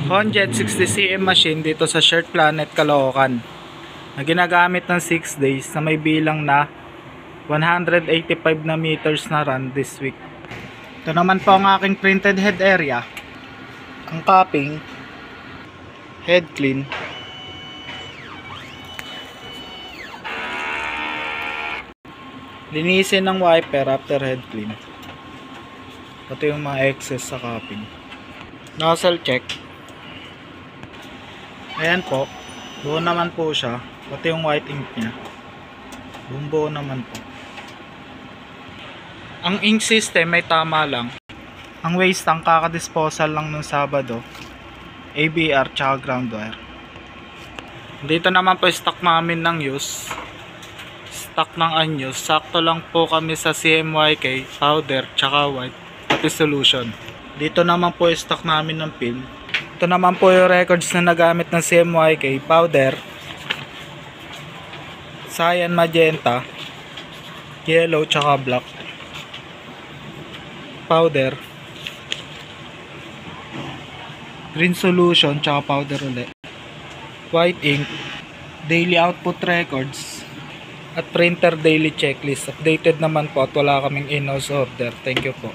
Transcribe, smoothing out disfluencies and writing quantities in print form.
Honjet 60cm machine dito sa Shirt Planet, Caloocan, na ginagamit ng 6 days na may bilang na 185 na meters na run this week. Ito naman po ang aking printed head area. Ang capping, head clean, linisin ng wiper after head clean, pati yung mga excess sa capping. Nozzle check. Ayan po, buo naman po siya, pati yung white ink nya buo naman po. Ang ink system may tama lang. Ang waste tank kakadisposal lang nung Sabado, ABR tsaka ground wire. Dito naman po stock namin ng use, stock ng unused. Sakto lang po kami sa CMYK, powder tsaka white, pati solution. Dito naman po stock namin ng pin. Ito naman po yung records na nagamit ng CMYK, powder, cyan, magenta, yellow tsaka black, powder, green solution tsaka powder ulit, white ink, daily output records, at printer daily checklist. Updated naman po at wala kaming in-house order. Thank you po.